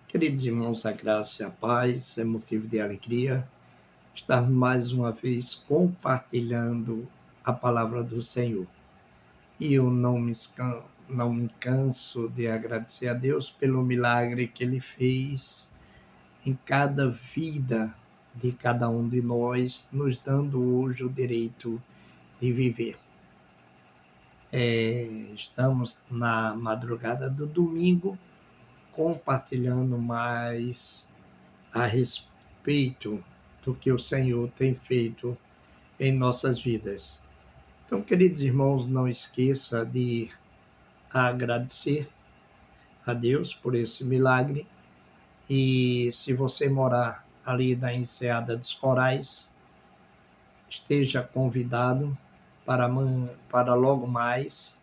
Queridos irmãos, a graça e a paz é motivo de alegria estar mais uma vez compartilhando a palavra do Senhor. E eu não me canso de agradecer a Deus pelo milagre que Ele fez em cada vida de cada um de nós, nos dando hoje o direito de viver. Estamos na madrugada do domingo, compartilhando mais a respeito do que o Senhor tem feito em nossas vidas. Então, queridos irmãos, não esqueça de agradecer a Deus por esse milagre. E se você morar ali na Enseada dos Corais, esteja convidado para logo mais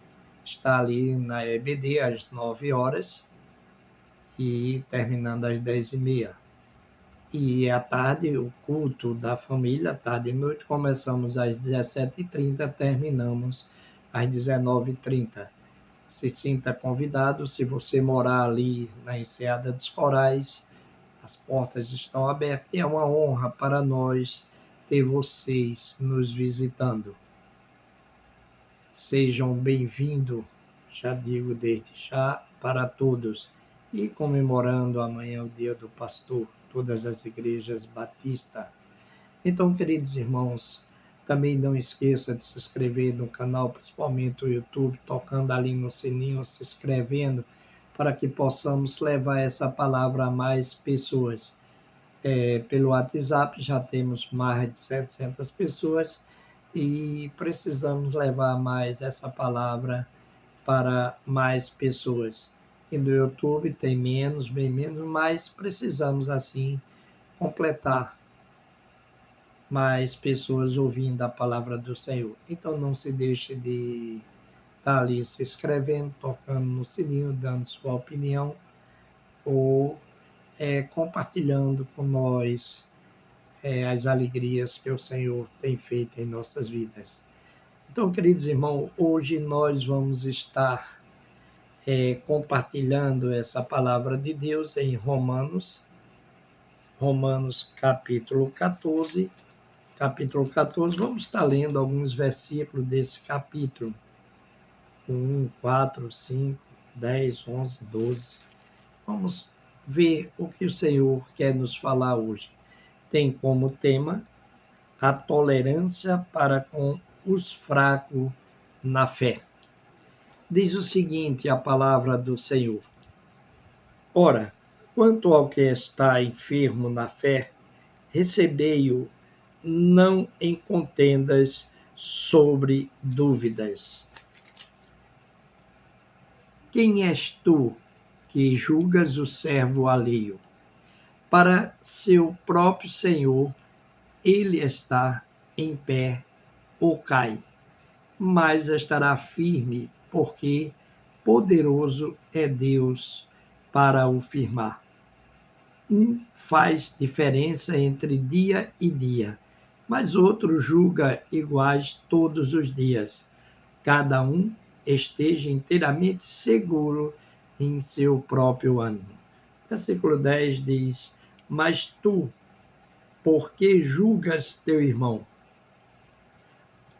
estar ali na EBD às 9 horas e terminando às 10h30. E à tarde, o culto da família, tarde e noite, começamos às 17h30, terminamos às 19h30. Se sinta convidado, se você morar ali na Enseada dos Corais, as portas estão abertas e é uma honra para nós ter vocês nos visitando. Sejam bem-vindos, já digo desde já, para todos. E comemorando amanhã o dia do pastor, todas as igrejas batistas. Então, queridos irmãos, também não esqueça de se inscrever no canal, principalmente o YouTube, tocando ali no sininho, se inscrevendo, para que possamos levar essa palavra a mais pessoas. Pelo WhatsApp já temos mais de 700 pessoas e precisamos levar mais essa palavra para mais pessoas. E no YouTube tem menos, bem menos, mas precisamos assim completar mais pessoas ouvindo a palavra do Senhor. Então não se deixe de estar ali se inscrevendo, tocando no sininho, dando sua opinião ou compartilhando com nós as alegrias que o Senhor tem feito em nossas vidas. Então, queridos irmãos, hoje nós vamos estar compartilhando essa palavra de Deus em Romanos capítulo 14. Capítulo 14, vamos estar lendo alguns versículos desse capítulo. 1, 4, 5, 10, 11, 12. Vamos ver o que o Senhor quer nos falar hoje. Tem como tema a tolerância para com os fracos na fé. Diz o seguinte a palavra do Senhor: Ora, quanto ao que está enfermo na fé, recebei-o não em contendas sobre dúvidas. Quem és tu que julgas o servo alheio? Para seu próprio Senhor ele está em pé ou cai, mas estará firme, porque poderoso é Deus para o firmar. Faz diferença entre dia e dia, mas outro julga iguais todos os dias. Cada um esteja inteiramente seguro em seu próprio ânimo. Versículo 10 diz: Mas tu, por que julgas teu irmão?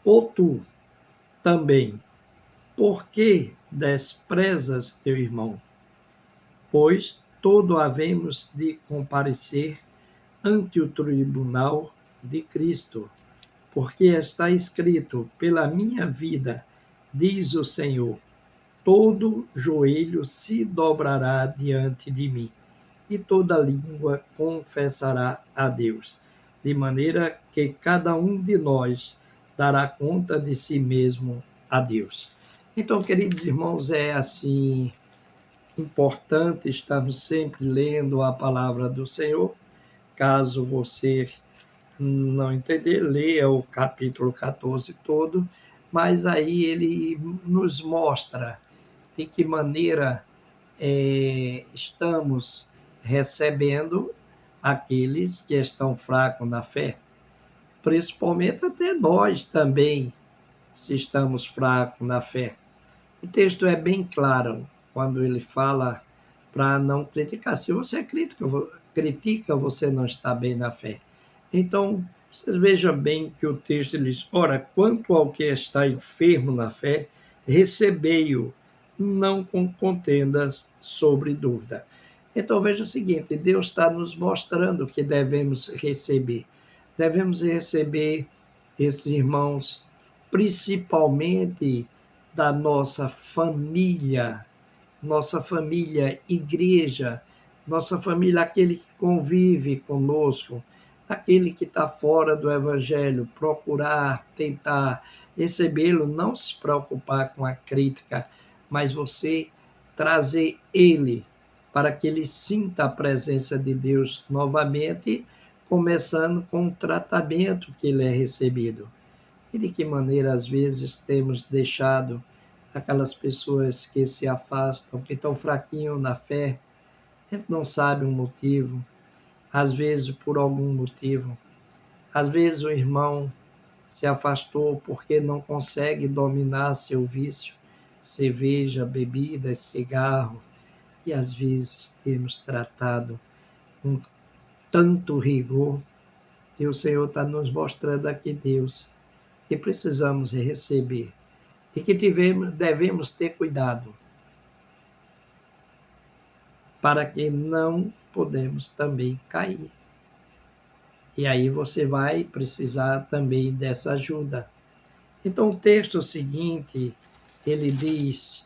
Ou tu, também, por que desprezas teu irmão? Pois todo havemos de comparecer ante o tribunal de Cristo, porque está escrito: pela minha vida, diz o Senhor, todo joelho se dobrará diante de mim, e toda língua confessará a Deus, de maneira que cada um de nós dará conta de si mesmo a Deus. Então, queridos irmãos, é assim importante estarmos sempre lendo a palavra do Senhor. Caso você não entender, leia o capítulo 14 todo, mas aí ele nos mostra de que maneira estamos recebendo aqueles que estão fracos na fé, principalmente até nós também, se estamos fracos na fé. O texto é bem claro quando ele fala para não criticar. Se você critica, você não está bem na fé. Então, vocês vejam bem que o texto diz: ora, quanto ao que está enfermo na fé, recebei-o, não com contendas sobre dúvida. Então, veja o seguinte: Deus está nos mostrando que devemos receber. Devemos receber esses irmãos, principalmente da nossa família igreja, nossa família, aquele que convive conosco, aquele que está fora do Evangelho, procurar, tentar recebê-lo, não se preocupar com a crítica, mas você trazer ele para que ele sinta a presença de Deus novamente, começando com o tratamento que ele é recebido. E de que maneira, às vezes, temos deixado aquelas pessoas que se afastam, que estão fraquinhos na fé, a gente não sabe o motivo, às vezes por algum motivo. Às vezes o irmão se afastou porque não consegue dominar seu vício, cerveja, bebidas, cigarro, e às vezes temos tratado com tanto rigor, e o Senhor está nos mostrando aqui, Deus, que precisamos receber e que devemos ter cuidado para que não podemos também cair. E aí você vai precisar também dessa ajuda. Então o texto seguinte, ele diz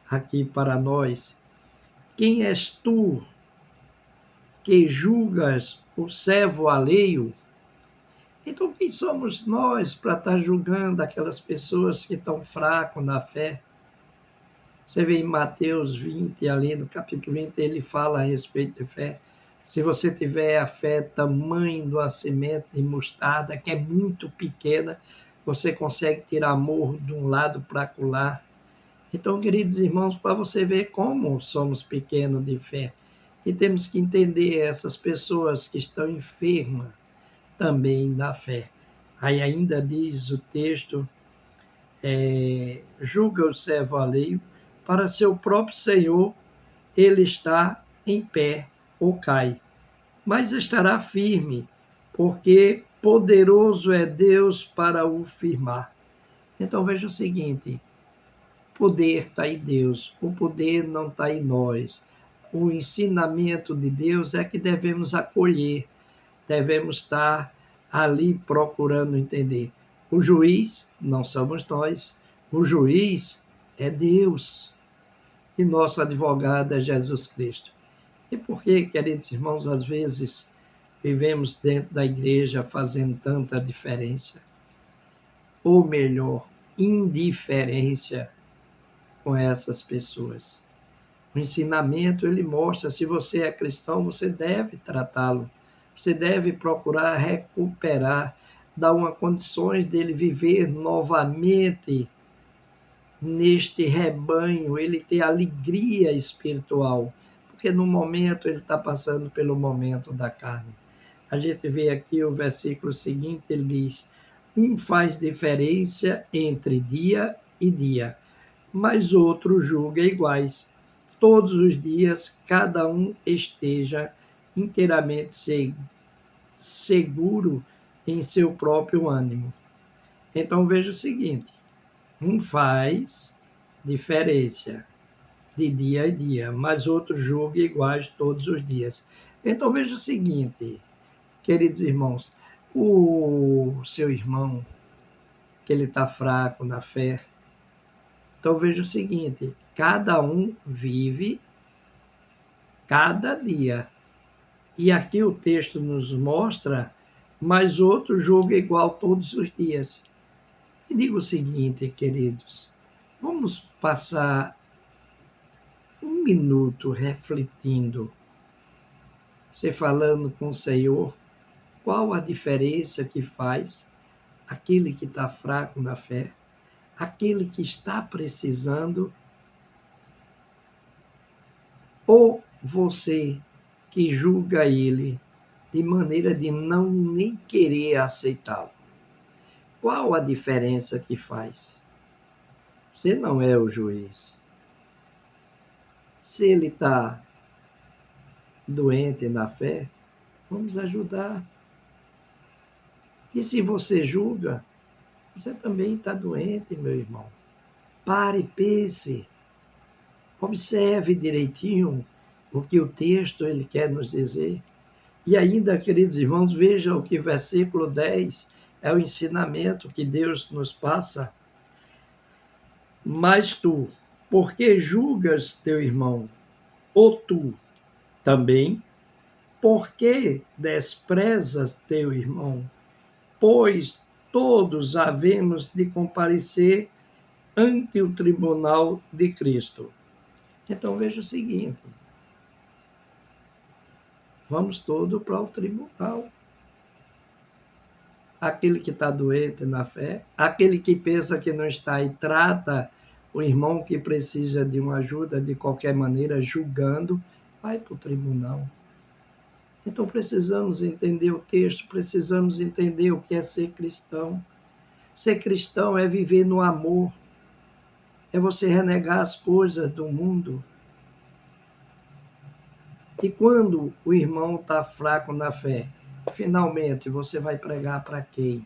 aqui para nós: quem és tu que julgas o servo alheio? Então, quem somos nós para estar julgando aquelas pessoas que estão fracas na fé? Você vê em Mateus 20, ali no capítulo 20, ele fala a respeito de fé. Se você tiver a fé tamanho de uma semente de mostarda, que é muito pequena, você consegue tirar morro de um lado para acolá. Então, queridos irmãos, para você ver como somos pequenos de fé, e temos que entender essas pessoas que estão enfermas também na fé. Aí ainda diz o texto, julga o servo alheio, para seu próprio Senhor ele está em pé ou cai, mas estará firme, porque poderoso é Deus para o firmar. Então veja o seguinte: o poder está em Deus, o poder não está em nós. O ensinamento de Deus é que devemos acolher, devemos estar ali procurando entender. O juiz não somos nós, o juiz é Deus e nosso advogado é Jesus Cristo. E por que, queridos irmãos, às vezes vivemos dentro da igreja fazendo tanta diferença? Ou melhor, indiferença com essas pessoas. O ensinamento, ele mostra, se você é cristão, você deve tratá-lo. Você deve procurar recuperar, dar uma condições dele viver novamente neste rebanho, ele ter alegria espiritual, porque no momento ele está passando pelo momento da carne. A gente vê aqui o versículo seguinte, ele diz: um faz diferença entre dia e dia, mas outro julga iguais. Todos os dias, cada um esteja inteiramente seguro em seu próprio ânimo. Então veja o seguinte: um faz diferença de dia a dia, mas outro julga iguais todos os dias. Então veja o seguinte, queridos irmãos, o seu irmão, que ele está fraco na fé, então veja o seguinte: cada um vive cada dia. E aqui o texto nos mostra, mas outro julga igual todos os dias. E digo o seguinte, queridos, vamos passar um minuto refletindo, você falando com o Senhor, qual a diferença que faz aquele que está fraco na fé, aquele que está precisando, ou você que julga ele de maneira de não nem querer aceitá-lo. Qual a diferença que faz? Você não é o juiz. Se ele está doente na fé, vamos ajudar. E se você julga, você também está doente, meu irmão. Pare, pense, observe direitinho o que o texto ele quer nos dizer. E ainda, queridos irmãos, vejam o que o versículo 10 é o ensinamento que Deus nos passa. Mas tu, por que julgas teu irmão? Ou tu também, por que desprezas teu irmão? Pois todos havemos de comparecer ante o tribunal de Cristo. Então veja o seguinte, vamos todos para o tribunal. Aquele que está doente na fé, aquele que pensa que não está e trata o irmão que precisa de uma ajuda de qualquer maneira, julgando, vai para o tribunal. Então precisamos entender o texto, precisamos entender o que é ser cristão. Ser cristão é viver no amor, é você renegar as coisas do mundo. E quando o irmão está fraco na fé, finalmente você vai pregar para quem?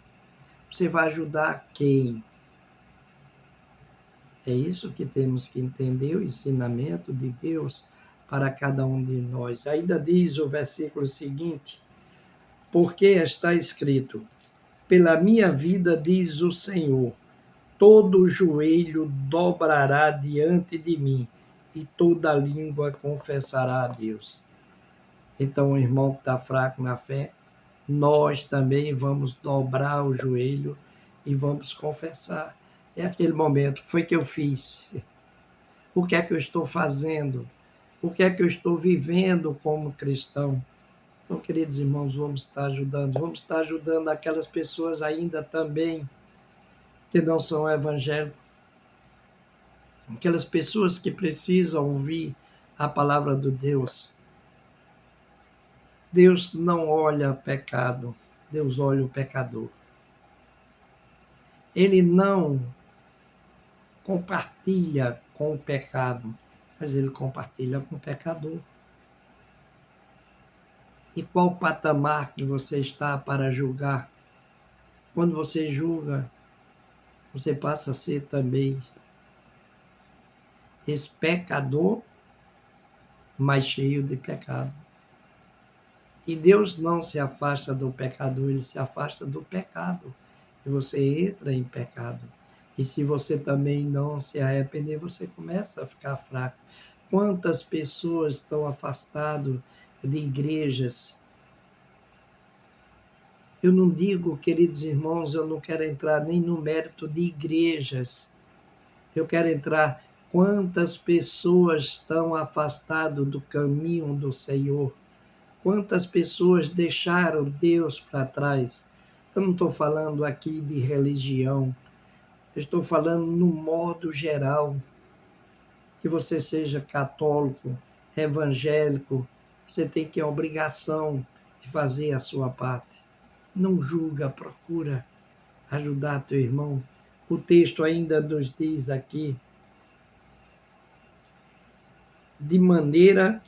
Você vai ajudar quem? É isso que temos que entender, o ensinamento de Deus para cada um de nós. Ainda diz o versículo seguinte, porque está escrito, pela minha vida, diz o Senhor, todo joelho dobrará diante de mim e toda língua confessará a Deus. Então, o irmão que está fraco na fé, nós também vamos dobrar o joelho e vamos confessar. É aquele momento, o que foi que eu fiz? O que é que eu estou fazendo? O que é que eu estou vivendo como cristão? Então, queridos irmãos, vamos estar ajudando aquelas pessoas ainda também que não são evangélicos, aquelas pessoas que precisam ouvir a palavra do Deus. Deus não olha pecado, Deus olha o pecador. Ele não compartilha com o pecado, mas ele compartilha com o pecador. E qual patamar que você está para julgar? Quando você julga, você passa a ser também esse pecador, mas cheio de pecado. E Deus não se afasta do pecador, ele se afasta do pecado. E você entra em pecado. E se você também não se arrepender, você começa a ficar fraco. Quantas pessoas estão afastadas de igrejas? Eu não digo, queridos irmãos, eu não quero entrar nem no mérito de igrejas. Eu quero entrar quantas pessoas estão afastadas do caminho do Senhor. Quantas pessoas deixaram Deus para trás? Eu não estou falando aqui de religião, eu estou falando no modo geral. Que você seja católico, evangélico, você tem que ter a obrigação de fazer a sua parte. Não julga, procura ajudar teu irmão. O texto ainda nos diz aqui, de maneira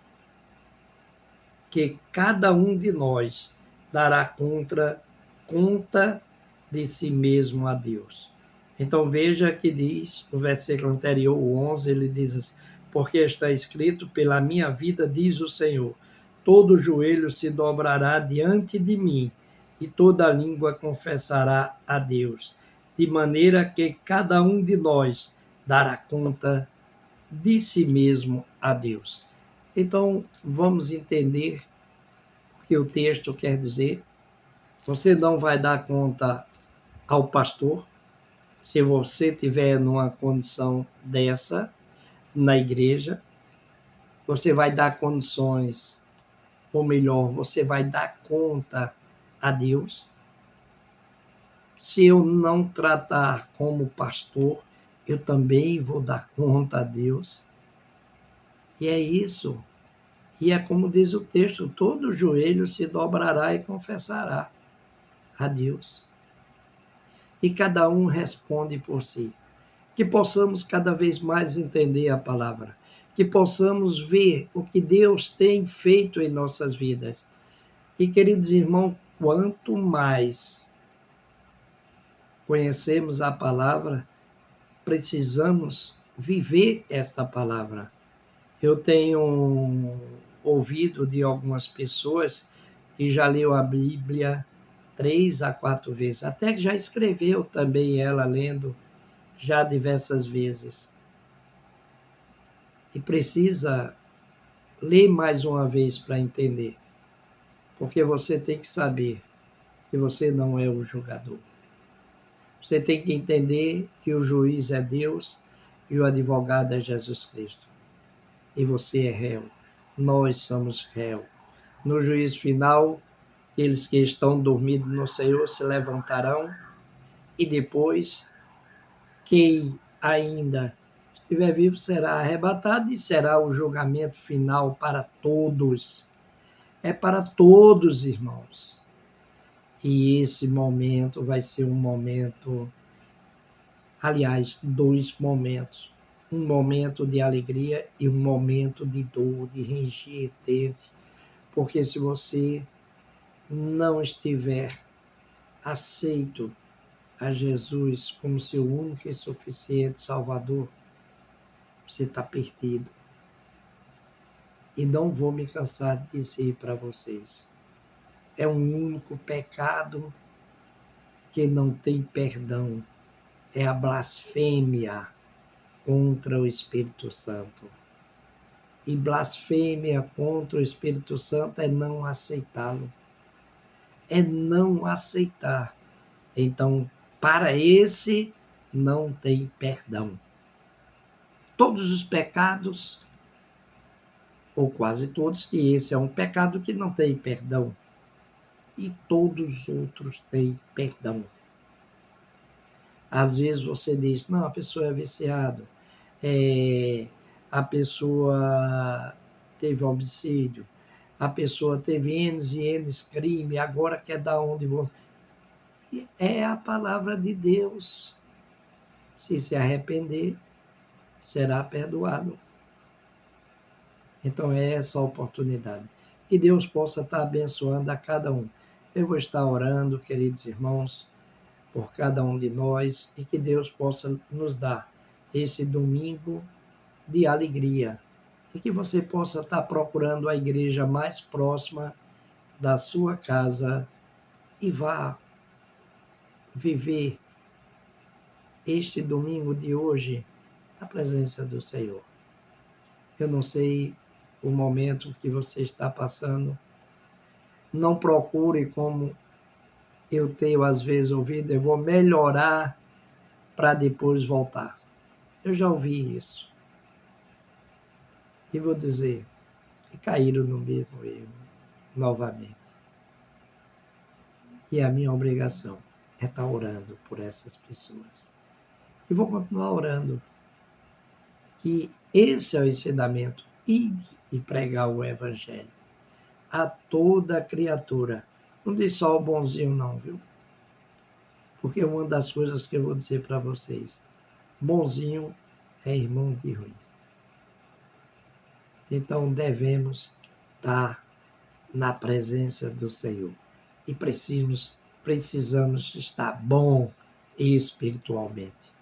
que cada um de nós dará conta de si mesmo a Deus. Então veja que diz, o versículo anterior, o 11, ele diz assim, porque está escrito, pela minha vida, diz o Senhor, todo joelho se dobrará diante de mim e toda língua confessará a Deus, de maneira que cada um de nós dará conta de si mesmo a Deus. Então, vamos entender o que o texto quer dizer. Você não vai dar conta ao pastor, se você tiver numa condição dessa na igreja, você vai dar condições, ou melhor, você vai dar conta a Deus. Se eu não tratar como pastor, eu também vou dar conta a Deus. E é isso. E é como diz o texto, todo joelho se dobrará e confessará a Deus. E cada um responde por si. Que possamos cada vez mais entender a palavra. que possamos ver o que Deus tem feito em nossas vidas. E, queridos irmãos, quanto mais conhecemos a palavra, precisamos viver esta palavra. Eu tenho ouvido de algumas pessoas que já leu a Bíblia 3 a 4 vezes, até que já escreveu também ela lendo já diversas vezes. E precisa ler mais uma vez para entender, porque você tem que saber que você não é o julgador. Você tem que entender que o juiz é Deus e o advogado é Jesus Cristo. E você é réu. Nós somos réu. No juízo final, aqueles que estão dormindo no Senhor se levantarão e depois quem ainda estiver vivo será arrebatado e será o julgamento final para todos. É para todos, irmãos. E esse momento vai ser um momento, aliás, dois momentos. Um momento de alegria e um momento de dor, de ranger dente. Porque se você não estiver aceito a Jesus como seu único e suficiente Salvador, você está perdido. E não vou me cansar de dizer para vocês. É um único pecado que não tem perdão. É a blasfêmia contra o Espírito Santo. E blasfêmia contra o Espírito Santo é não aceitá-lo. É não aceitar. Então, para esse, não tem perdão. Todos os pecados, ou quase todos, que esse é um pecado que não tem perdão. E todos os outros têm perdão. Às vezes você diz, não, a pessoa é viciada, a pessoa teve homicídio, a pessoa teve N e N crime, agora quer dar onde você... É a palavra de Deus. Se arrepender, será perdoado. Então é essa a oportunidade. Que Deus possa estar abençoando a cada um. Eu vou estar orando, queridos irmãos, por cada um de nós e que Deus possa nos dar esse domingo de alegria e que você possa estar procurando a igreja mais próxima da sua casa e vá viver este domingo de hoje na presença do Senhor. Eu não sei o momento que você está passando. Não procure, como eu tenho às vezes ouvido, eu vou melhorar para depois voltar. Eu já ouvi isso. E vou dizer, e caíram no mesmo erro novamente. E a minha obrigação é estar orando por essas pessoas. E vou continuar orando. Que esse é o ensinamento. Ide e pregar o Evangelho a toda criatura. Não diz só o bonzinho não, viu? Porque uma das coisas que eu vou dizer para vocês, bonzinho é irmão de ruim. Então devemos estar na presença do Senhor. E precisamos estar bom espiritualmente.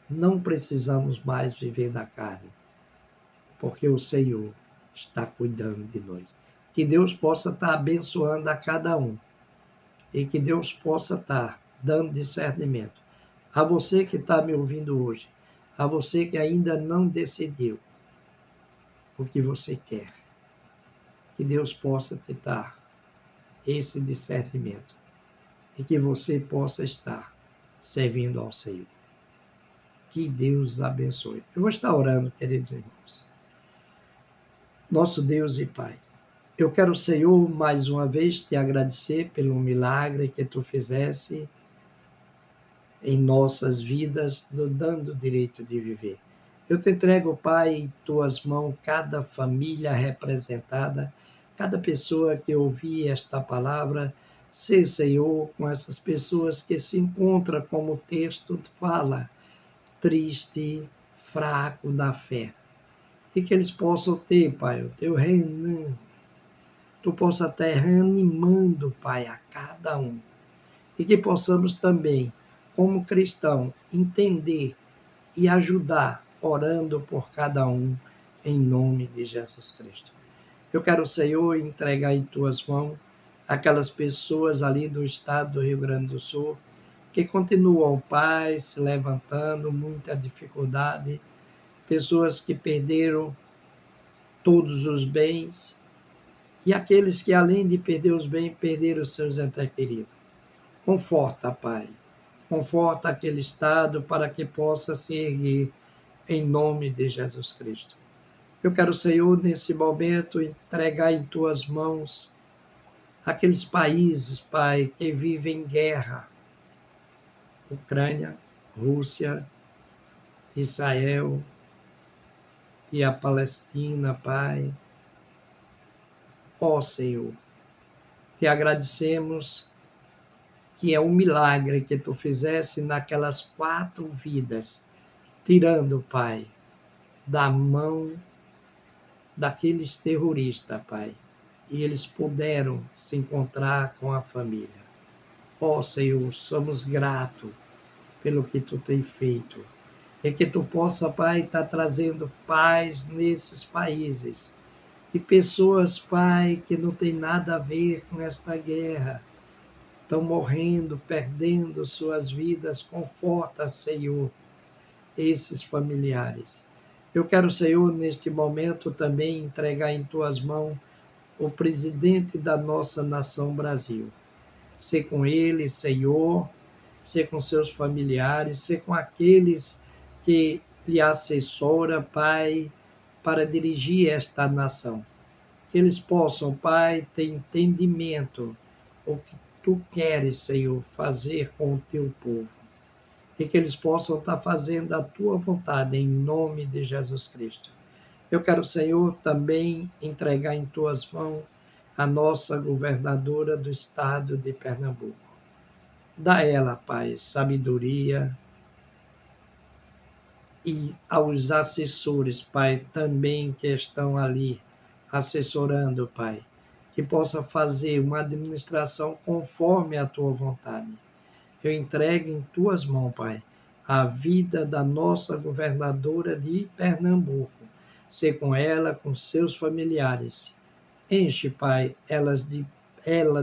Não precisamos mais viver na carne, porque o Senhor está cuidando de nós. Que Deus possa estar abençoando a cada um e que Deus possa estar dando discernimento. A você que está me ouvindo hoje, a você que ainda não decidiu o que você quer, que Deus possa te dar esse discernimento e que você possa estar servindo ao Senhor. Que Deus abençoe. Eu vou estar orando, queridos irmãos. Nosso Deus e Pai, eu quero, Senhor, mais uma vez te agradecer pelo milagre que tu fizesse em nossas vidas, nos dando o direito de viver. Eu te entrego, Pai, em tuas mãos cada família representada, cada pessoa que ouvir esta palavra, ser, Senhor, com essas pessoas que se encontram, como o texto fala, triste, fraco na fé. e que eles possam ter, Pai, o teu reino. Tu possa estar reanimando, Pai, a cada um. E que possamos também, como cristão, entender e ajudar, orando por cada um, em nome de Jesus Cristo. Eu quero, Senhor, entregar em tuas mãos aquelas pessoas ali do estado do Rio Grande do Sul que continuam, Pai, se levantando, muita dificuldade, pessoas que perderam todos os bens e aqueles que, além de perder os bens, perderam os seus entes queridos. Conforta, Pai, conforta aquele estado para que possa se erguer em nome de Jesus Cristo. Eu quero, Senhor, nesse momento, entregar em tuas mãos aqueles países, Pai, que vivem em guerra. Ucrânia, Rússia, Israel e a Palestina, Pai. Ó Senhor, te agradecemos que é um milagre que tu fizesse naquelas 4 vidas, tirando, Pai, da mão daqueles terroristas, Pai, e eles puderam se encontrar com a família. Ó Senhor, somos gratos pelo que tu tem feito. E que tu possa, Pai, estar trazendo paz nesses países. E pessoas, Pai, que não tem nada a ver com esta guerra, estão morrendo, perdendo suas vidas. Conforta, Senhor, esses familiares. Eu quero, Senhor, neste momento também entregar em tuas mãos o presidente da nossa nação Brasil. Ser com ele, Senhor, ser com seus familiares, ser com aqueles que lhe assessora, Pai, para dirigir esta nação. Que eles possam, Pai, ter entendimento o que tu queres, Senhor, fazer com o teu povo. E que eles possam estar fazendo a tua vontade, em nome de Jesus Cristo. Eu quero, Senhor, também entregar em tuas mãos a nossa governadora do estado de Pernambuco. Dá a ela, Pai, sabedoria, e aos assessores, Pai, também que estão ali assessorando, Pai, que possa fazer uma administração conforme a tua vontade. Eu entrego em tuas mãos, Pai, a vida da nossa governadora de Pernambuco. Ser com ela, com seus familiares. Enche, Pai, ela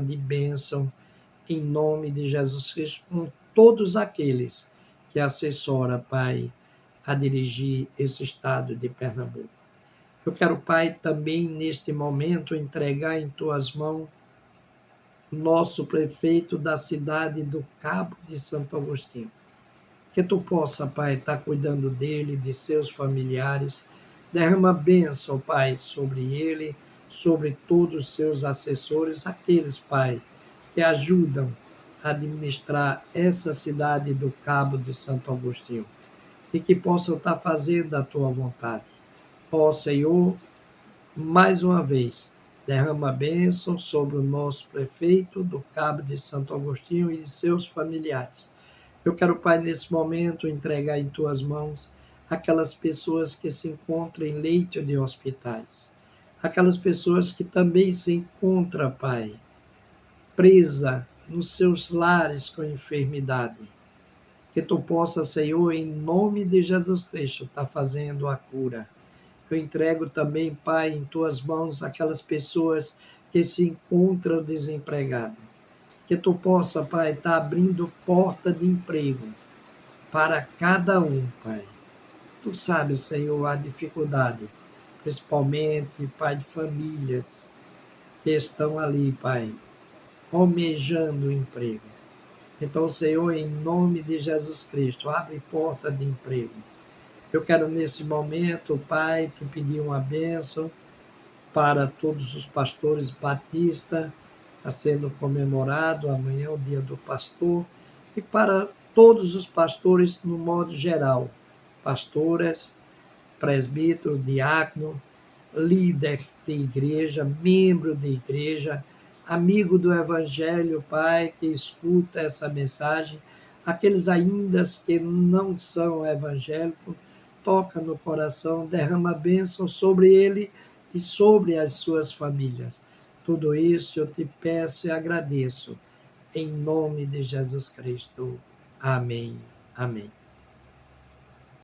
de bênção, em nome de Jesus Cristo, com todos aqueles que assessora, Pai, a dirigir esse estado de Pernambuco. Eu quero, Pai, também neste momento entregar em tuas mãos nosso prefeito da cidade do Cabo de Santo Agostinho. Que tu possa, Pai, estar cuidando dele, de seus familiares. Derrama bênção, Pai, sobre ele, sobre todos os seus assessores, aqueles, Pai, que ajudam a administrar essa cidade do Cabo de Santo Agostinho. E que possam estar fazendo a tua vontade. Ó Senhor, mais uma vez, derrama a bênção sobre o nosso prefeito do Cabo de Santo Agostinho e de seus familiares. Eu quero, Pai, nesse momento, entregar em tuas mãos aquelas pessoas que se encontram em leito de hospitais. Aquelas pessoas que também se encontram, Pai, presa nos seus lares com enfermidade. Que tu possa, Senhor, em nome de Jesus Cristo, estar fazendo a cura. Eu entrego também, Pai, em tuas mãos aquelas pessoas que se encontram desempregadas. Que tu possa, Pai, estar abrindo porta de emprego para cada um, Pai. Tu sabes, Senhor, a dificuldade, principalmente, Pai, de famílias que estão ali, Pai, almejando o emprego. Então, Senhor, em nome de Jesus Cristo, abre porta de emprego. Eu quero, nesse momento, Pai, te pedir uma bênção para todos os pastores batistas. Está sendo comemorado amanhã, o dia do pastor, e para todos os pastores, no modo geral, pastoras, presbítero, diácono, líder de igreja, membro de igreja, amigo do Evangelho, Pai, que escuta essa mensagem, aqueles ainda que não são evangélicos, toca no coração, derrama bênção sobre ele e sobre as suas famílias. Tudo isso eu te peço e agradeço. Em nome de Jesus Cristo. Amém. Amém.